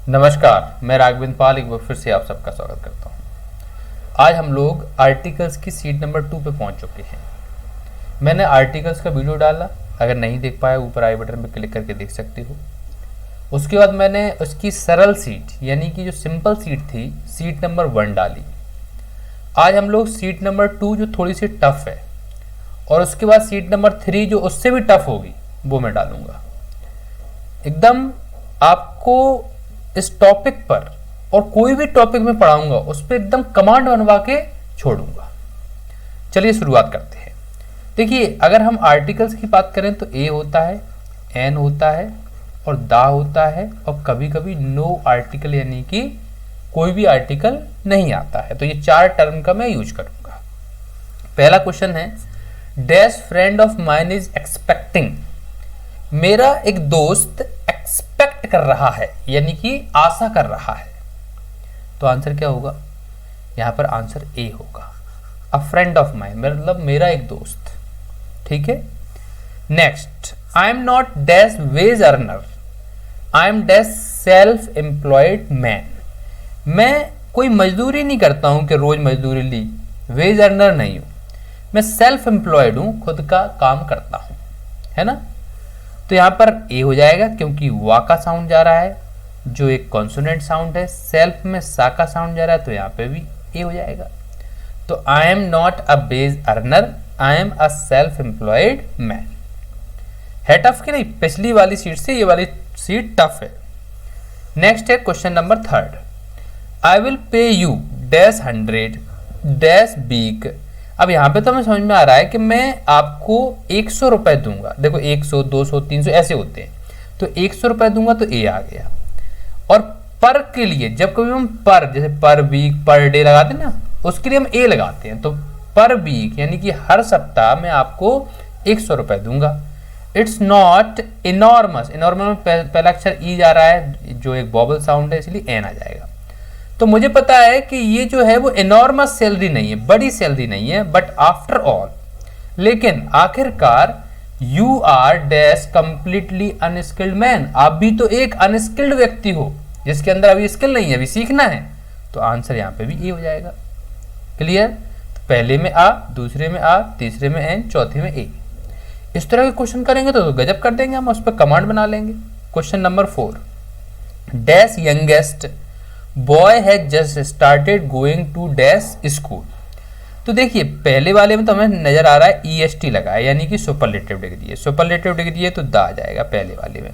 नमस्कार, मैं राघवेंद्र पाल एक बार फिर से आप सबका स्वागत करता हूं। आज हम लोग आर्टिकल्स की सीट नंबर 2 पे पहुंच चुके हैं। मैंने आर्टिकल्स का वीडियो डाला, अगर नहीं देख पाए ऊपर आई बटन पे क्लिक करके देख सकते हो। उसके बाद मैंने उसकी सरल सीट यानी कि जो सिंपल सीट थी, सीट नंबर 1 डाली। आज हम लोग सीट नंबर 2 जो थोड़ी सी टफ है, और उसके बाद सीट नंबर 3 जो उससे भी टफ होगी वो मैं डालूंगा। एकदम आपको इस टॉपिक पर, और कोई भी टॉपिक में पढ़ाऊंगा उस पर एकदम कमांड बनवा के छोड़ूंगा। चलिए शुरुआत करते हैं। देखिए, अगर हम आर्टिकल्स की बात करें तो ए होता है, एन होता है और दा होता है, और कभी कभी नो आर्टिकल यानी कि कोई भी आर्टिकल नहीं आता है। तो ये 4 टर्म का मैं यूज करूंगा। पहला क्वेश्चन है, dash friend of mine is expecting. मेरा एक दोस्त एक्सपेक्ट कर रहा है यानी कि आशा कर रहा है। तो आंसर क्या होगा? यहां पर आंसर ए होगा। अ फ्रेंड ऑफ माइन मतलब मेरा एक दोस्त। ठीक है। Next, I am not dash wage earner, I am dash self employed man. मैं कोई मजदूरी नहीं करता हूं कि रोज मजदूरी ली, वेज अर्नर नहीं हूं, मैं सेल्फ एम्प्लॉयड हूं, खुद का काम करता हूं, है ना। तो यहां पर ए हो जाएगा क्योंकि वा का साउंड जा रहा है जो एक कॉन्सोनेंट साउंड है। सेल्फ में सा का साउंड जा रहा है तो यहां पे भी ए हो जाएगा। तो I am not a wage earner, I am a self employed man. है टफ की नहीं? पिछली वाली सीट से ये वाली सीट टफ है। नेक्स्ट है question number 3। I will pay you dash 100 dash week. अब यहाँ पे तो हमें समझ में आ रहा है कि मैं आपको 100 रुपए दूंगा। देखो 100, 200, 300 ऐसे होते हैं। तो 100 रुपए दूंगा तो ए आ गया। और पर के लिए जब कभी हम पर, जैसे पर वीक, पर डे लगाते हैं ना, उसके लिए हम ए लगाते हैं। तो पर वीक यानी कि हर सप्ताह मैं आपको 100 रुपए दूंगा। इट्स नॉट इनॉर्मस, इनॉर्मस में पहला अक्षर ई जा रहा है जो एक वॉवल साउंड है, इसलिए एन आ जाएगा। तो मुझे पता है कि ये जो है वो एनॉर्मस सैलरी नहीं है, बड़ी सैलरी नहीं है, बट आफ्टर ऑल, लेकिन आखिरकार you are dash completely unskilled man. आप भी तो एक अनस्किल्ड व्यक्ति हो जिसके अंदर अभी स्किल नहीं है, अभी सीखना है। तो आंसर यहाँ पे भी ए हो जाएगा। क्लियर? तो पहले में आ, दूसरे में आ, तीसरे में एन, चौथे में ए। इस तरह के क्वेश्चन करेंगे तो गजब कर देंगे हम, उस पर कमांड बना लेंगे। Question number 4, dash youngest boy has just started going to dash school. तो देखिए पहले वाले में तो हमें नजर आ रहा है EST लगा है यानी कि सुपरलेटिव डिग्री है। सुपरलेटिव डिग्री है तो दा आ जाएगा पहले वाले में।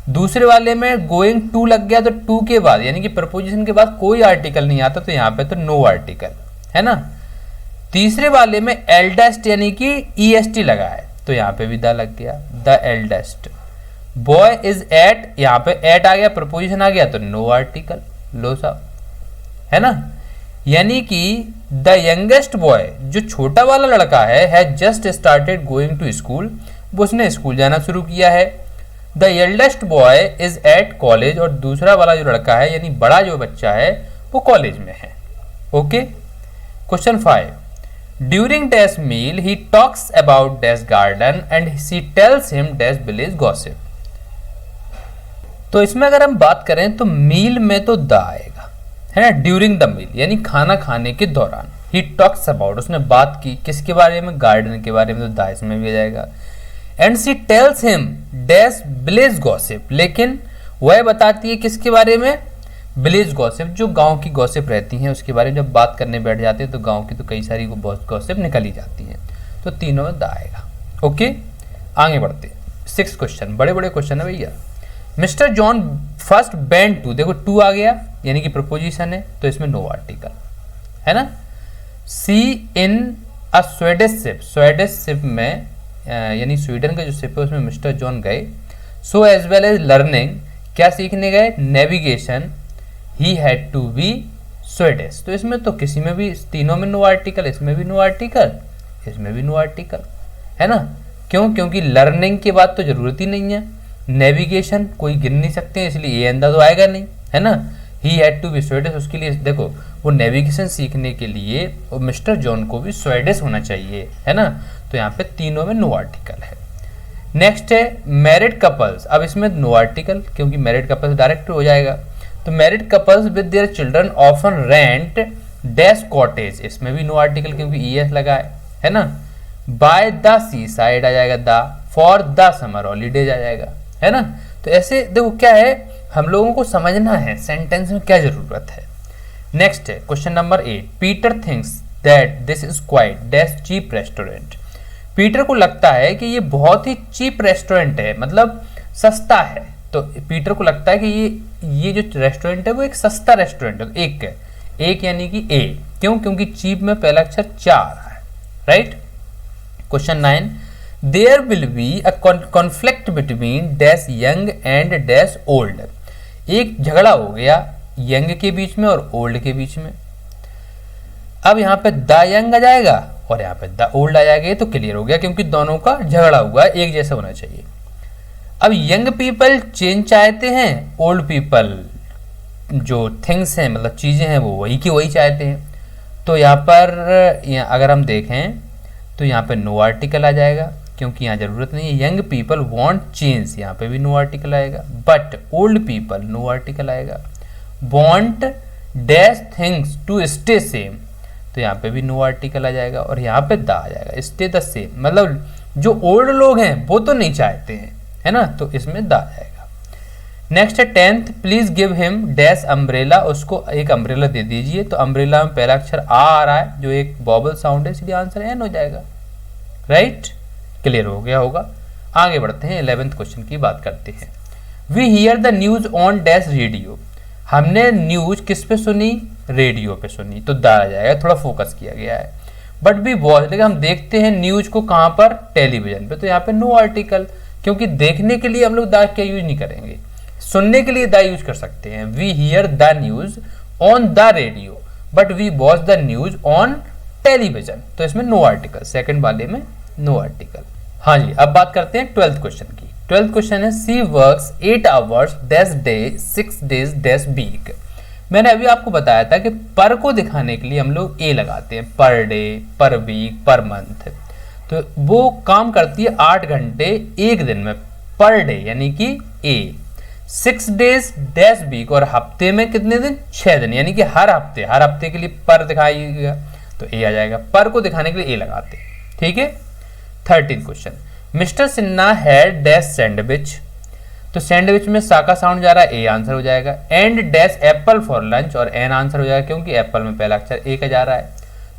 दूसरे वाले में गोइंग टू लग गया तो टू के बाद यानी कि प्रपोजिशन के बाद कोई आर्टिकल नहीं आता, तो यहाँ पे तो नो आर्टिकल है ना। तीसरे वाले में एल्डेस्ट यानी कि EST लगा है तो यहाँ पे भी दा लग गया, the eldest. Boy is at, यहाँ पे एट आ गया, प्रपोजिशन आ गया तो नो आर्टिकल। लो साहब, है ना। यानी कि द यंगेस्ट बॉय जो छोटा वाला लड़का है just started going to school, वो उसने स्कूल जाना शुरू किया है। The eldest boy is at college, और दूसरा वाला जो लड़का है यानी बड़ा जो बच्चा है वो कॉलेज में है। Okay. Question 5, during dash meal he talks about dash garden and she tells him dash village gossip. तो इसमें अगर हम बात करें तो मील में तो द आएगा, है ना। ड्यूरिंग द मील यानी खाना खाने के दौरान। ही टॉक्स अबाउट, उसने बात की किसके बारे में? गार्डन के बारे में, तो द इसमें भी आ जाएगा। And she tells him dash village gossip, लेकिन वह बताती है किसके बारे में? विलेज गॉसिप, जो गांव की गॉसिप रहती हैं उसके बारे में जब बात करने बैठ जाते हैं तो गांव की तो कई सारी गॉसिप निकल ही जाती हैं। तो तीनों में द आएगा। ओके, आगे बढ़ते। 6 क्वेश्चन, बड़े बड़े क्वेश्चन है भैया। Mister John first went to, देखो टू आ गया यानी कि प्रपोजिशन है तो इसमें नो आर्टिकल, है ना। Sea in a Swedish ship, Swedish ship में यानी स्वीडन का जो शिप है उसमें मिस्टर जॉन गए। So as well as learning, क्या सीखने गए? Navigation. He had to be Swedish, तो इसमें तो किसी में भी, तीनों में नो आर्टिकल, इसमें भी नो आर्टिकल, इसमें भी नो आर्टिकल, है ना। क्यों? क्योंकि लर्निंग के बाद तो जरूरत ही नहीं है। नेविगेशन कोई गिन नहीं सकते हैं इसलिए ये अंदर तो आएगा नहीं, है ना। He had to be Swedish, उसके लिए देखो वो नेविगेशन सीखने के लिए वो मिस्टर जॉन को भी स्वीडिश होना चाहिए, है ना। तो यहाँ पे तीनों में नो आर्टिकल है। नेक्स्ट है मैरिड कपल्स, अब इसमें नो आर्टिकल क्योंकि मैरिड कपल्स डायरेक्ट हो जाएगा। तो married couples with their children often rent dash cottage, इसमें भी नो आर्टिकल क्योंकि ईएस लगा है ना। बाय द सी साइड आ जाएगा the, for the summer holidays आ जाएगा, है ना। तो ऐसे देखो क्या है, हम लोगों को समझना है सेंटेंस में क्या जरूरत है। नेक्स्ट है question number 8, Peter thinks that this is quite dash cheap restaurant. Peter को लगता है कि ये बहुत ही चीप रेस्टोरेंट है, मतलब सस्ता है। तो पीटर को लगता है कि ये जो रेस्टोरेंट है वो एक सस्ता रेस्टोरेंट है। तो एक है, एक यानी कि ए, क्यों? क्योंकि चीप में पहला अक्षर 4 है, right. Question 9, there will be a conflict between dash young and dash old. एक झगड़ा हो गया यंग के बीच में और ओल्ड के बीच में। अब यहाँ पे द यंग आ जाएगा और यहाँ पे द ओल्ड आ जाएगा, ये तो क्लियर हो गया क्योंकि दोनों का झगड़ा हुआ, एक जैसा होना चाहिए। अब यंग पीपल चेंज चाहते हैं, ओल्ड पीपल जो थिंग्स हैं मतलब चीजें हैं वो वही की वही चाहते हैं। तो यहाँ पर अगर हम देखें तो यहाँ पे नो आर्टिकल आ जाएगा क्योंकि यहाँ जरूरत नहीं है। यंग पीपल वांट चेंज, यहाँ पे भी नो आर्टिकल आएगा। But old people, no article आएगा। Want dash things to stay same, तो यहाँ पे भी नो आर्टिकल आ जाएगा और यहाँ पे द आ जाएगा, स्टे द सेम। मतलब जो ओल्ड लोग हैं वो तो नहीं चाहते हैं, है ना, तो इसमें द आ जाएगा। नेक्स्ट है 10th, please give him dash umbrella, उसको एक अम्ब्रेला दे दीजिए। तो अम्ब्रेला में पहला अक्षर आ रहा है जो एक बॉबल साउंड है, इसलिए आंसर एन हो जाएगा, राइट। क्लियर हो गया होगा। आगे बढ़ते हैं, 11th क्वेश्चन की बात करते हैं। We hear the news on dash radio, हमने न्यूज किस पे सुनी? रेडियो पे सुनी, तो द आ जाएगा, थोड़ा फोकस किया गया है। बट वी वॉच, लेकिन हम देखते हैं न्यूज को कहां पर? टेलीविजन पे, तो यहाँ पे नो आर्टिकल क्योंकि देखने के लिए हम लोग द क्या यूज नहीं करेंगे, सुनने के लिए द यूज कर सकते हैं। We hear the news on the radio but we watch the news on television, तो इसमें नो आर्टिकल, सेकंड वाले में नो आर्टिकल। हाँ जी, अब बात करते हैं 12th क्वेश्चन की। 12th क्वेश्चन है she works 8 hours dash day 6 days dash week. मैंने अभी आपको बताया था कि पर को दिखाने के लिए हम लोग ए लगाते हैं, पर डे, पर वीक, पर मंथ। तो वो काम करती है 8 घंटे एक दिन में, पर डे यानी कि ए। 6 डेज डैश वीक, और हफ्ते में कितने दिन? 6 दिन, यानी कि हर हफ्ते के लिए पर दिखाइएगा तो ए आ जाएगा। पर को दिखाने के लिए ए लगाते हैं, ठीक है। 13th question, mister Sinha had dash sandwich. तो सैंडविच में सा का साउंड जा रहा है, ए आंसर हो जाएगा। And dash Apple for lunch, और एन आंसर हो जाएगा क्योंकि एप्पल में पहला अक्षर ए का जा रहा है।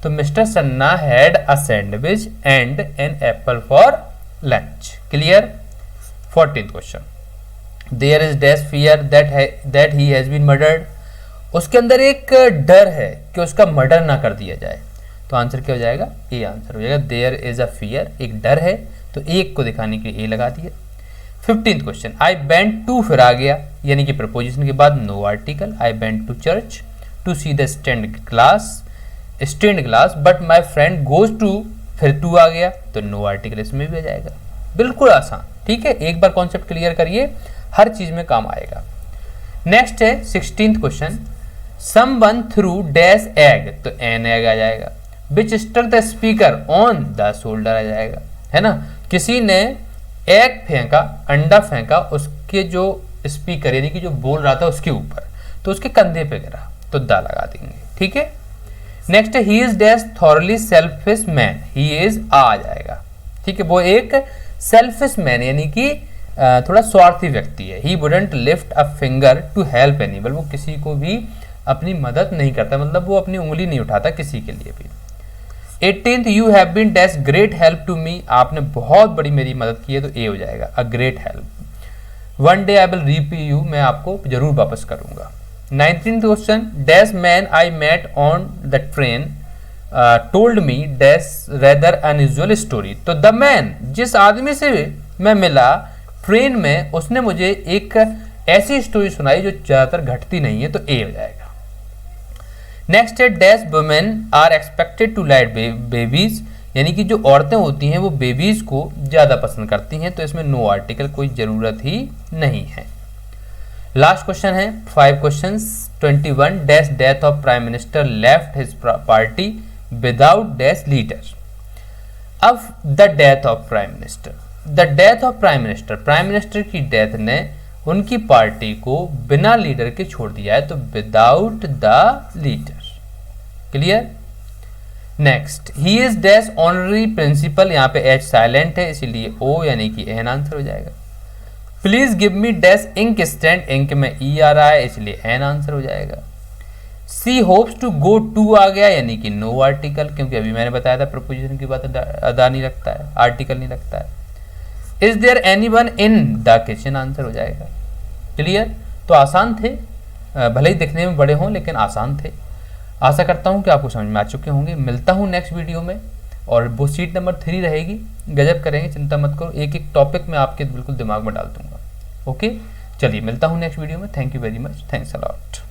तो Mister Sinha had a sandwich and an apple for lunch. Clear. 14th question, there is dash fear that he has been murdered. उसके अंदर एक डर है कि उसका मर्डर ना कर दिया जाए, तो आंसर क्या हो जाएगा? ए आंसर हो जाएगा। देयर इज अ फियर, एक डर है, तो एक को दिखाने के लिए ए लगा दिया। 15th question, I went to, फिर आ गया यानी कि प्रपोजिशन के बाद no article. I went to church to see the stained glass but my friend goes to, फिर टू आ गया तो नो आर्टिकल इसमें भी आ जाएगा। बिल्कुल आसान, ठीक है। एक बार कॉन्सेप्ट क्लियर करिए, हर चीज में काम आएगा। नेक्स्ट है 16th question, someone threw dash egg, तो एन एग आ जाएगा। Which struck the speaker on the shoulder आ जाएगा, है ना। किसी ने एग फेंका, अंडा फेंका, उसके जो स्पीकर यानी कि जो बोल रहा था उसके ऊपर, तो उसके कंधे पे गिरा, तो द लगा देंगे, ठीक है। नेक्स्ट है he is dash thoroughly selfish man, he is आ जाएगा, ठीक है। वो एक सेल्फिश मैन यानी कि थोड़ा स्वार्थी व्यक्ति है। He wouldn't lift a finger to help anyone, वो किसी को भी अपनी मदद नहीं करता, मतलब वो अपनी उंगली नहीं उठाता किसी के लिए भी। 18th, you have been dash great help to me, आपने बहुत बड़ी मेरी मदद की है, तो ए हो जाएगा, a great help. One day I will repay you, मैं आपको जरूर वापस करूंगा। 19th question, dash man I met on the train told me dash rather unusual story, तो द मैन, जिस आदमी से मैं मिला ट्रेन में, उसने मुझे एक ऐसी स्टोरी सुनाई जो ज्यादातर घटती नहीं है, तो ए हो जाएगा। नेक्स्ट है dash women are expected to like babies, यानी कि जो औरतें होती हैं वो बेबीज को ज्यादा पसंद करती हैं, तो इसमें नो आर्टिकल कोई जरूरत ही नहीं है। लास्ट क्वेश्चन है 5 questions. 21, dash death of prime minister left his party without dash leader. अब the death of prime minister, the death of prime minister, prime minister की डेथ ने उनकी पार्टी को बिना लीडर के छोड़ दिया है, तो without the leader. Clear. Next, he is dash honorary principal, यहाँ पे एच साइलेंट है इसलिए ओ यानी कि एन आंसर हो जाएगा। Please give me dash ink stand, ink में ई आ रहा है इसलिए एन आंसर हो जाएगा। सी होप्स टू गो टू आ गया यानी कि नो आर्टिकल, क्योंकि अभी मैंने बताया था प्रपोजिशन की बात अदा नहीं रखता है, आर्टिकल नहीं लगता है। Is there anyone in the kitchen, answer हो जाएगा। क्लियर। तो आसान थे, भले ही दिखने में बड़े हों लेकिन आसान थे। आशा करता हूं कि आपको समझ में आ चुके होंगे। मिलता हूं नेक्स्ट वीडियो में, और वो सीट नंबर 3 रहेगी। गजब करेंगे, चिंता मत करो, एक एक टॉपिक में आपके बिल्कुल दिमाग में डाल दूंगा। ओके, चलिए मिलता हूं नेक्स्ट वीडियो में। Thank you very much, thanks a lot.